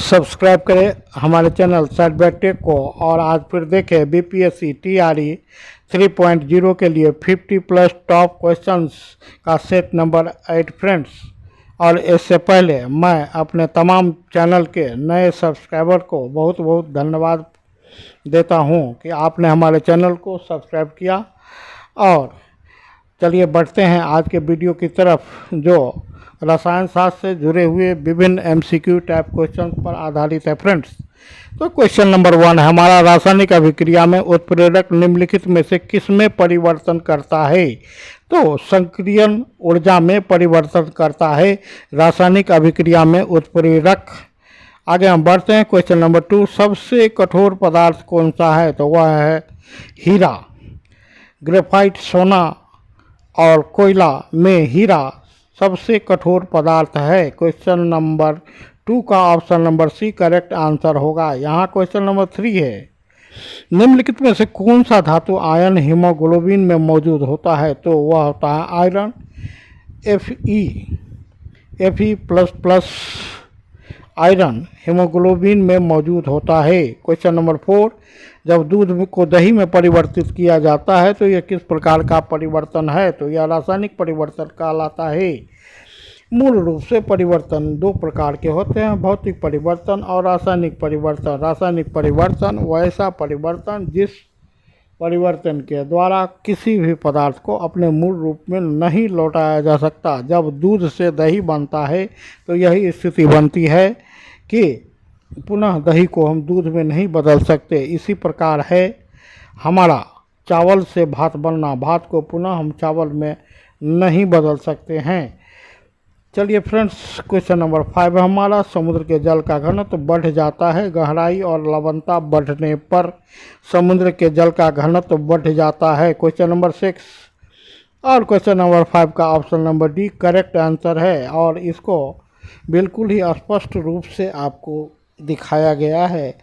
Subscribe करें हमारे channel shirt take को और आज फिर देखें बीपीएससी टीआरई 3.0 के लिए 50 प्लस टॉप क्वेश्चंस का सेट नंबर 8 फ्रेंड्स। और इससे पहले मैं अपने तमाम चैनल के नए सब्सक्राइबर को बहुत बहुत धन्यवाद देता हूं कि आपने हमारे चैनल को सब्सक्राइब किया। और चलिए बढ़ते हैं आज के वीडियो की तरफ, जो रसायन शास्त्र से जुड़े हुए विभिन्न एमसीक्यू टाइप क्वेश्चन पर आधारित है फ्रेंड्स। तो क्वेश्चन नंबर 1 है हमारा, रासायनिक अभिक्रिया में उत्प्रेरक निम्नलिखित में से किस में परिवर्तन करता है? तो संक्रियन ऊर्जा में परिवर्तन करता है रासायनिक अभिक्रिया में उत्प्रेरक। आगे हम बढ़ते हैं क्वेश्चन नंबर 2, सबसे कठोर पदार्थ कौन सा है? तो वह है हीरा। ग्रेफाइट, सोना और कोयला में हीरा सबसे कठोर पदार्थ है। क्वेश्चन नंबर 2 का option number C correct answer होगा। यहाँ क्वेश्चन नंबर 3 है, निम्नलिखित में से कौन सा धातु आयन हीमोग्लोबिन में मौजूद होता है? तो वह होता है iron. Fe plus plus iron haemoglobin में मौजूद होता है। क्वेश्चन नंबर 4, जब दूध को दही में परिवर्तित किया जाता है तो यह किस प्रकार का परिवर्तन है? तो यह रासायनिक परिवर्तन कहलाता है। मूल रूप से परिवर्तन दो प्रकार के होते हैं, भौतिक परिवर्तन और रासायनिक परिवर्तन। रासायनिक परिवर्तन वैसा परिवर्तन जिस परिवर्तन के द्वारा किसी भी पदार्थ को अपने मूल रूप में नहीं लौटाया जा सकता। जब दूध से दही बनता है तो यही स्थिति बनती है कि पुनः दही को हम दूध में नहीं बदल सकते। इसी प्रकार है हमारा चावल से भात बनना, भात को पुनः हम चावल में नहीं बदल सकते हैं। चलिए फ्रेंड्स, क्वेश्चन नंबर 5 हमारा, समुद्र के जल का घनत्व बढ़ जाता है गहराई और लवणता बढ़ने पर। समुद्र के जल का घनत्व बढ़ जाता है। क्वेश्चन नंबर 6 और क्वेश्चन नंबर 5 का option number D correct answer है और इसको बिल्कुल ही स्पष्ट रूप से आपको दिखाया गया है।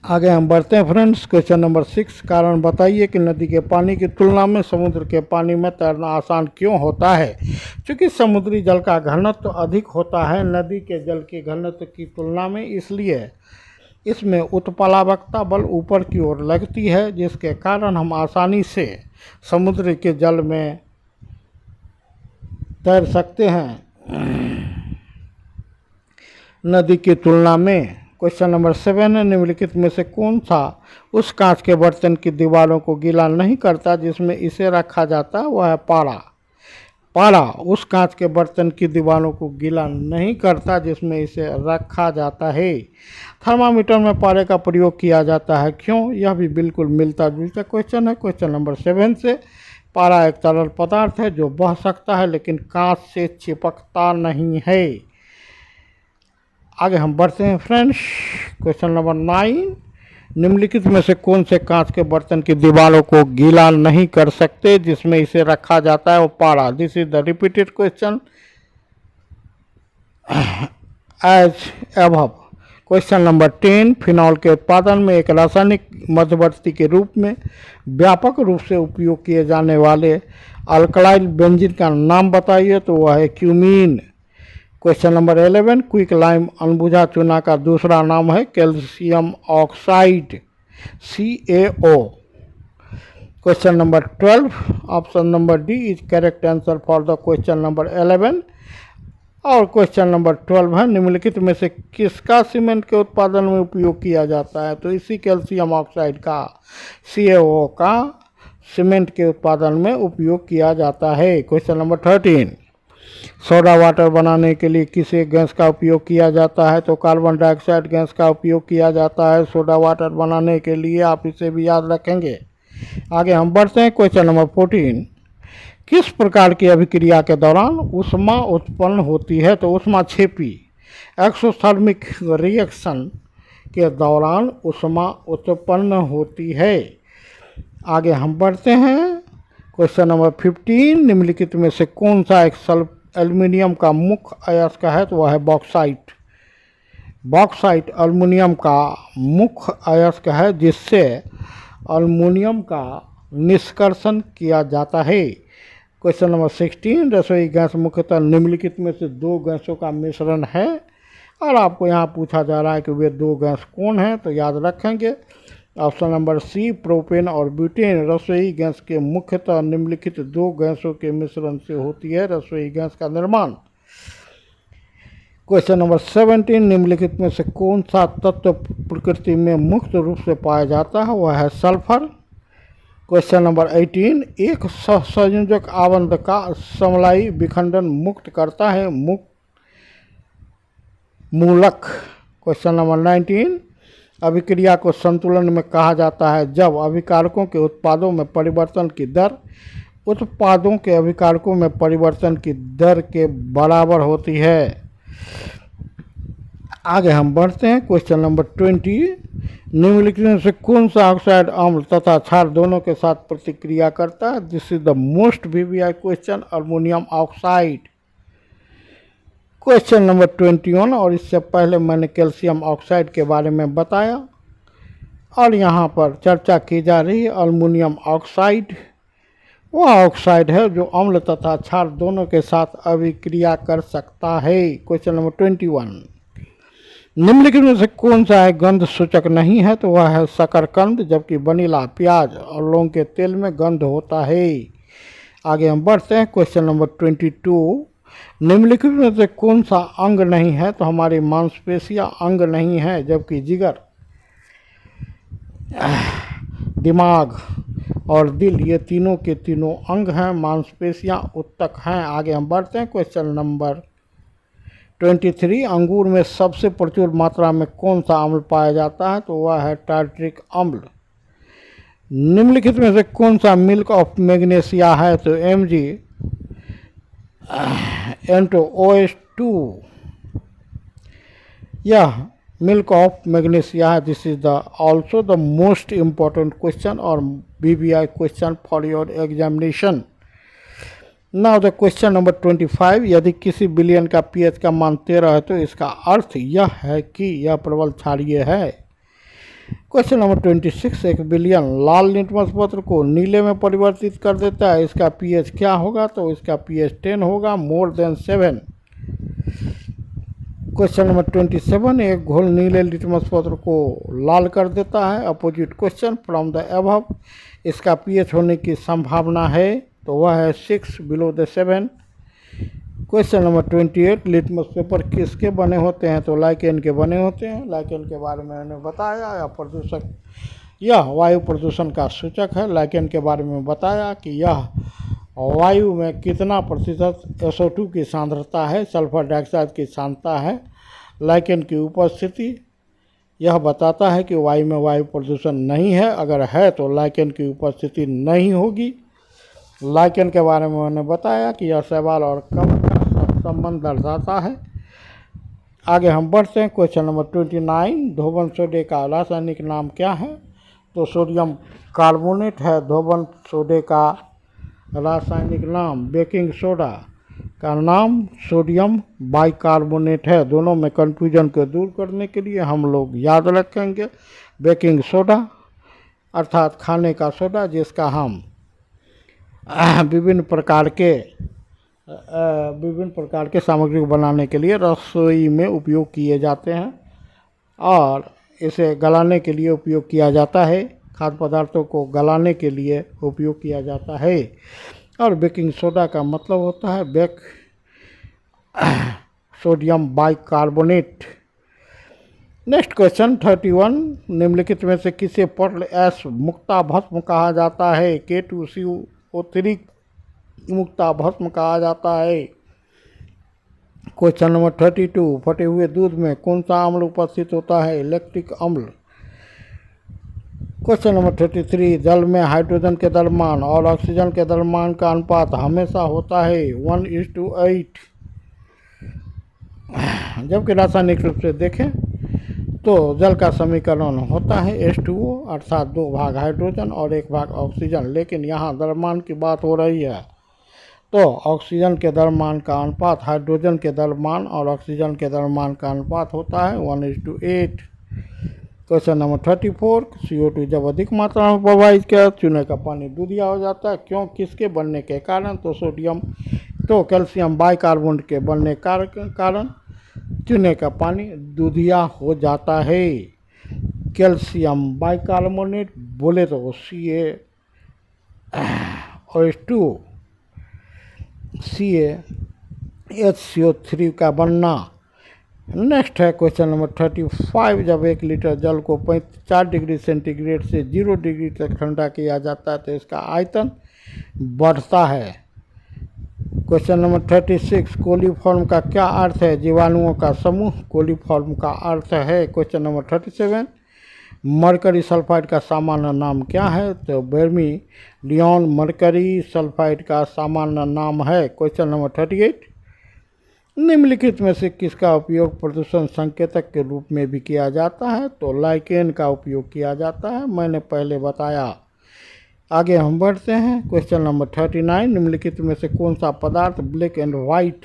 आगे हम बढ़ते हैं फ्रेंड्स, क्वेश्चन नंबर 6, कारण बताइए कि नदी के पानी की तुलना में समुद्र के पानी में तैरना आसान क्यों होता है? क्योंकि समुद्री जल का घनत्व अधिक होता है नदी के जल के घनत्व की तुलना में, इसलिए इसमें उत्प्लावकता बल ऊपर की ओर लगती है, जिसके कारण हम आसानी से समुद्र के जल में तैर सकते हैं नदी की तुलना में। क्वेश्चन नंबर 7 है, निम्नलिखित में से कौन सा उस कांच के बर्तन की दीवारों को गीला नहीं करता जिसमें इसे रखा जाता है? वह है पारा। पारा उस कांच के बर्तन की दीवारों को गीला नहीं करता जिसमें इसे रखा जाता है। थर्मामीटर में पारे का प्रयोग किया जाता है, क्यों? यह भी बिल्कुल मिलता जुलता क्वेश्चन है। क्वेश्चन नंबर 7 से, पारा एक तरल पदार्थ है जो बह सकता है लेकिन कांच से चिपकता नहीं है। आगे हम बढ़ते हैं फ्रेंड्स, क्वेश्चन नंबर 9, निम्नलिखित में से कौन से कांच के बर्तन की दीवारों को गीला नहीं कर सकते जिसमें इसे रखा जाता है? वो पारा। This is the repeated question as above. Question number 10, phenol के उत्पादन में एक रासायनिक मध्यवर्ती के रूप में व्यापक रूप से उपयोग किए जाने वाले अल्कलाइल बेंजीन का नाम बताइए? तो वह है cumin. Question number 11, quick lime अनबुझा चूना का दूसरा नाम है calcium oxide CaO। Question number 12, option number D is correct answer for the question number 11। और क्वेश्चन नंबर 12 है, निम्नलिखित में से किसका सीमेंट के उत्पादन में उपयोग किया जाता है? तो इसी कैल्शियम ऑक्साइड का CaO का सीमेंट के उत्पादन में उपयोग किया जाता है। क्वेश्चन नंबर 13, सोडा वाटर बनाने के लिए किस गैस का उपयोग किया जाता है? तो कार्बन डाइऑक्साइड गैस का उपयोग किया जाता है सोडा वाटर बनाने के लिए, आप इसे भी याद रखेंगे। आगे हम बढ़ते हैं क्वेश्चन नंबर 14, किस प्रकार की अभिक्रिया के दौरान ऊष्मा उत्पन्न होती है? तो ऊष्माक्षेपी एक्सोथर्मिक रिएक्शन के दौरान ऊष्मा उत्पन्न होती है। आगे हम बढ़ते हैं क्वेश्चन नंबर 15, निम्नलिखित में से कौन सा एक एल्युमिनियम का मुख्य अयस्क है? तो वह है बॉक्साइट। बॉक्साइट एल्युमिनियम का मुख्य अयस्क है जिससे एल्युमिनियम का निष्कर्षण किया जाता है। क्वेश्चन नंबर 16, रसोई गैस मुख्यतः निम्नलिखित में से दो गैसों का मिश्रण है? और आपको यहाँ पूछा जा रहा है कि वे दो गैस कौन हैं, तो याद रखेंगे ऑप्शन नंबर सी प्रोपेन और ब्यूटेन। रसोई गैस के मुख्यतः निम्नलिखित दो गैसों के मिश्रण से होती है रसोई गैस का निर्माण। क्वेश्चन नंबर 17, निम्नलिखित में से कौन सा तत्व प्रकृति में मुक्त रूप से पाया जाता है, वह है सल्फर। क्वेश्चन नंबर 18, एक सहसंयोजक आबंध का समलाई विखंडन मुक्त करता है मूलक। क्वेश्चन नंबर 19, अभिक्रिया को संतुलन में कहा जाता है जब अभिकारकों के उत्पादों में परिवर्तन की दर उत्पादों के अभिकारकों में परिवर्तन की दर के बराबर होती है। आगे हम बढ़ते हैं। क्वेश्चन नंबर 20, निम्नलिखित में से कौन सा ऑक्साइड अम्ल तथा क्षार दोनों के साथ प्रतिक्रिया करता है? This is the most VVI question, aluminium oxide. Question number 21, और इससे पहले मैंने कैल्शियम ऑक्साइड के बारे में बताया और यहाँ पर चर्चा की जा रही है अल्मोनियम ऑक्साइड। वह ऑक्साइड है जो अम्ल तथा क्षार दोनों के साथ अभिक्रिया कर सकता है। क्वेश्चन नंबर 21, निम्नलिखित में से कौन सा है गंध सूचक नहीं है? तो वह है शकरकंद, जबकि वनीला, प्याज और लौंग के तेल में गंध होता है। आगे हम बढ़ते हैं। क्वेश्चन नंबर 22, निम्नलिखित में से कौन सा अंग नहीं है? तो हमारी मांसपेशियां अंग नहीं है, जबकि जिगर, दिमाग और दिल ये तीनों के तीनों अंग हैं, मांसपेशियां उत्तक हैं। आगे हम बढ़ते हैं। क्वेश्चन नंबर 23, अंगूर में सबसे प्रचुर मात्रा में कौन सा अम्ल पाया जाता है? तो वह है टार्ट्रिक अम्ल। निम्नलिखित में से कौन सा मिल्क ऑफ मैग्नीशिया है? तो Mg NO2। यह मिल्क ऑफ मैग्नीशिया है। This is the also the most important question और BBI question for your examination. Now the question number 25, यदि किसी विलयन का pH का मान 13 है तो इसका अर्थ यह है कि यह प्रबल क्षारीय है। क्वेश्चन नंबर 26, एक विलयन लाल लिटमस पत्र को नीले में परिवर्तित कर देता है, इसका pH क्या होगा? तो इसका pH 10 होगा, मोर देन 7। क्वेश्चन नंबर 27, एक घोल नीले लिटमस पत्र को लाल कर देता है, opposite question from the above, इसका pH होने की संभावना है, तो वह है 6 below the 7। Question number 28, litmus paper किसके बने होते हैं? तो लाइकेन के बने होते हैं। लाइकेन के बारे में मैंने बताया, या प्रदूषक, यह वायु प्रदूषण का सूचक है। लाइकेन के बारे में बताया कि यह वायु में कितना प्रतिशत SO2 की सांद्रता है, सल्फर डाइऑक्साइड की सांद्रता है। लाइकेन की उपस्थिति यह बताता है कि वायु में वायु प्रदूषण नहीं है, अगर है तो लाइकेन की उपस्थिति नहीं होगी। लाइकेन के बारे में मैंने बताया कि यह शैवाल और कवक का संबंध दर्शाता है। आगे हम बढ़ते हैं। क्वेश्चन नंबर 29, धोबन सोडे का रासायनिक नाम क्या है? तो सोडियम कार्बोनेट है धोबन सोडे का रासायनिक नाम। बेकिंग सोडा का नाम सोडियम बाइकार्बोनेट है। दोनों में कन्फ्यूजन को दूर करने के लिए हम लोग याद रखेंगे बेकिंग सोडा अर्थात खाने का सोडा, जिसका हम विभिन्न प्रकार के सामग्री को बनाने के लिए रसोई में उपयोग किए जाते हैं और इसे गलाने के लिए उपयोग किया जाता है। खाद्य पदार्थों को गलाने के लिए उपयोग किया जाता है। और बेकिंग सोडा का मतलब होता है सोडियम बाइकार्बोनेट। नेक्स्ट क्वेश्चन 31, निम्नलिखित में से किसे पर्ल एस मुक्ता भस्म कहा जाता है? K2CO3 मुक्ता भस्म कहा जाता है। क्वेश्चन नंबर 32, फटे हुए दूध में कौन सा अम्ल उपस्थित होता है? लैक्टिक अम्ल। क्वेश्चन नंबर 33, जल में हाइड्रोजन के द्रव्यमान और ऑक्सीजन के द्रव्यमान का अनुपात हमेशा होता है 1:8। जबकि रासायनिक रूप से देखें तो जल का समीकरण होता है H2O अर्थात 2 भाग हाइड्रोजन और 1 भाग ऑक्सीजन, लेकिन यहाँ द्रव्यमान की बात हो रही है तो ऑक्सीजन के द्रव्यमान का अनुपात हाइड्रोजन के द्रव्यमान और ऑक्सीजन के द्रव्यमान का अनुपात होता है 1:8। क्वेश्चन नंबर 34, CO2 जब अधिक मात्रा में प्रवाहित किया चूने का पानी दूधिया हो जाता है, क्यों? किसके बनने के कारण? तो कैल्शियम बाइकार्बोनेट के बनने कारण। चूने का पानी दूधिया हो जाता है। कैल्शियम बाइकार्बोनेट बोले तो CaOH2 CaHCO3 का बनना। नेक्स्ट है क्वेश्चन नंबर 35। जब 1 लीटर जल को 4 डिग्री सेंटीग्रेड से 0 डिग्री तक ठंडा किया जाता है तो इसका आयतन बढ़ता है। Question number 36। कोलीफॉर्म का क्या अर्थ है? जीवाणुओं का समूह कोलीफॉर्म का अर्थ है। Question number 37। मरकरी सल्फाइड का सामान्य नाम क्या है? तो बेर्मिलियन मरकरी सल्फाइड का सामान्य नाम है। Question number 38। निम्नलिखित में से किसका उपयोग प्रदूषण संकेतक के रूप में भी किया जाता है? तो लाइकेन का उपयोग किया जाता है, मैंने पहले बताया। आगे हम बढ़ते हैं। Question number 39। निम्नलिखित में से कौन सा पदार्थ ब्लैक एंड वाइट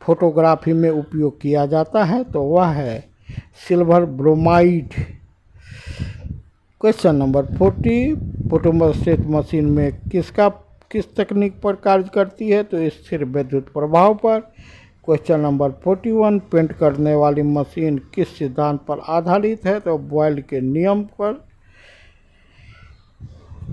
फोटोग्राफी में उपयोग किया जाता है? तो वह है silver bromide. Question number 40। Photostat machine में किस तकनीक पर कार्य करती है? तो स्थिर विद्युत प्रभाव पर। Question number 41। पेंट करने वाली मशीन किस सिद्धांत पर आधारित है? तो बॉयल के नियम पर।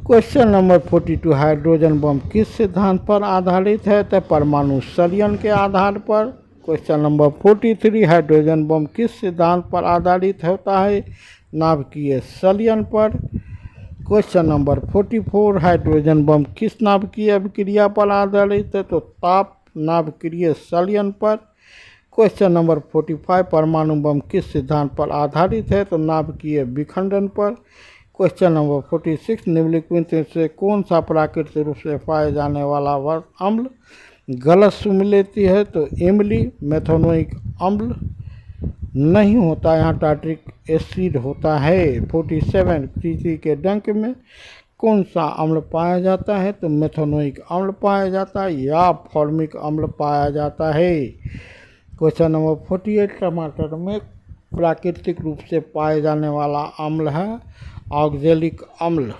Question number 42। हाइड्रोजन बम किस सिद्धांत पर आधारित है? तो परमाणु संचलन के आधार पर। Question number 43। हाइड्रोजन बम किस सिद्धांत पर आधारित होता है? नाभिकीय संचलन पर। Question number 44। हाइड्रोजन बम किस नाभिकीय अभिक्रिया पर आधारित है? तो ताप नाभिकीय संचलन पर। Question number 45। परमाणु बम किस सिद्धांत पर आधारित है? तो नाभिकीय विखंडन पर। Question number 46। निम्नलिखित में से कौन सा प्राकृतिक रूप से पाए जाने वाला अम्ल गलत सुन लेती है? तो इमली मेथनोइक अम्ल नहीं होता, यहाँ टार्ट्रिक एसिड होता है। 47। किसी के डंक में कौन सा अम्ल पाया जाता है? तो मेथनोइक अम्ल पाया जाता है या फॉर्मिक अम्ल पाया जाता है। Question number 48। टमाटर में प्राकृतिक रूप से पाए जाने वाला अम्ल है ऑक्जेलिक अम्ल।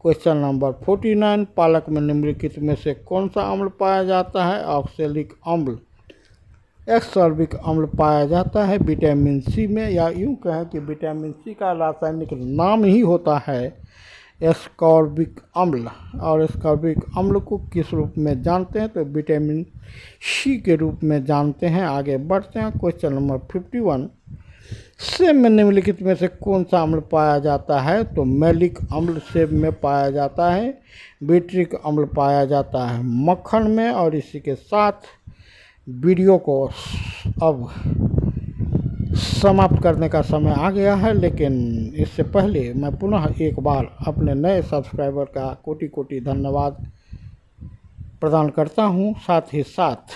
Question number 49। पालक में निम्नलिखित में से कौन सा अम्ल पाया जाता है? ऑक्जेलिक अम्ल। एस्कॉर्बिक अम्ल पाया जाता है विटामिन सी में, या यूँ कहें कि विटामिन सी का रासायनिक नाम ही होता है एस्कॉर्बिक अम्ल। और एस्कॉर्बिक अम्ल को किस रूप में जानते हैं? तो विटामिन सी के रूप में जानते हैं। आगे बढ़ते हैं। Question number 51। सेब में निम्नलिखित में से कौन सा अम्ल पाया जाता है? तो मैलिक अम्ल सेब में पाया जाता है। बिट्रिक अम्ल पाया जाता है मक्खन में। और इसी के साथ वीडियो को अब समाप्त करने का समय आ गया है, लेकिन इससे पहले मैं पुनः एक बार अपने नए सब्सक्राइबर का कोटि कोटि धन्यवाद प्रदान करता हूं। साथ ही साथ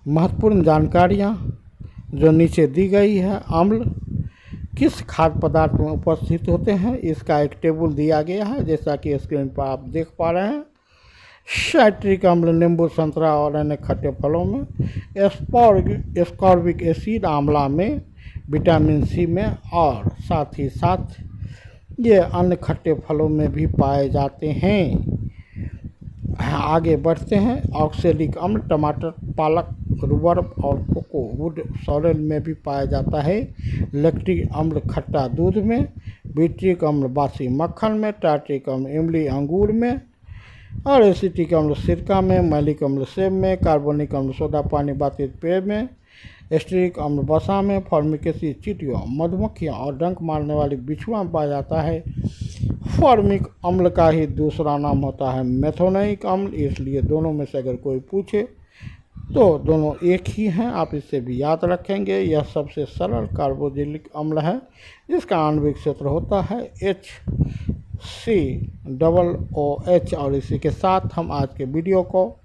महत्वपूर्ण जानकारियां जो नीचे दी गई है, अम्ल किस खाद्य पदार्थ में उपस्थित होते हैं, इसका एक टेबल दिया गया है जैसा कि स्क्रीन पर आप देख पा रहे हैं। साइट्रिक अम्ल नींबू, संतरा और अन्य खट्टे फलों में। एस्कॉर्बिक एसिड आंवला में, विटामिन सी में, और साथ ही साथ ये अन्य खट्टे फलों में भी पाए जाते हैं। आगे बढ़ते हैं। ऑक्सैलिक अम्ल टमाटर, पालक, रूबर्ब और कोको वुड सॉरेल में भी पाया जाता है। लैक्टिक अम्ल खट्टा दूध में। बिट्रिक अम्ल बासी मक्खन में। टार्ट्रिक अम्ल इमली अंगूर में। और एसिटिक अम्ल सिरका में। मैलिक अम्ल सेब में। कार्बोनिक अम्ल सोडा पानी बातित पेय में। एस्टरिक अम्ल वसा में। फॉर्मिक एसिड चींटियों, मधुमक्खियों और डंक मारने वाली बिच्छुआ में पाया जाता है। फॉर्मिक अम्ल का ही दूसरा नाम होता है मेथोनिक अम्ल, इसलिए दोनों में से अगर कोई पूछे तो दोनों एक ही हैं, आप इससे भी याद रखेंगे। यह सबसे सरल कार्बोक्सिलिक अम्ल है जिसका आणविक क्षेत्र होता है HCOOH। और इसी के साथ हम आज के वीडियो को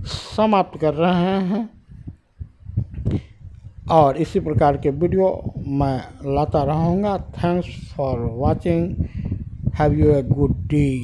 समाप्त कर रहे हैं, और इसी प्रकार के वीडियो मैं लाता रहूँगा। Thanks for watching. Have U a good day.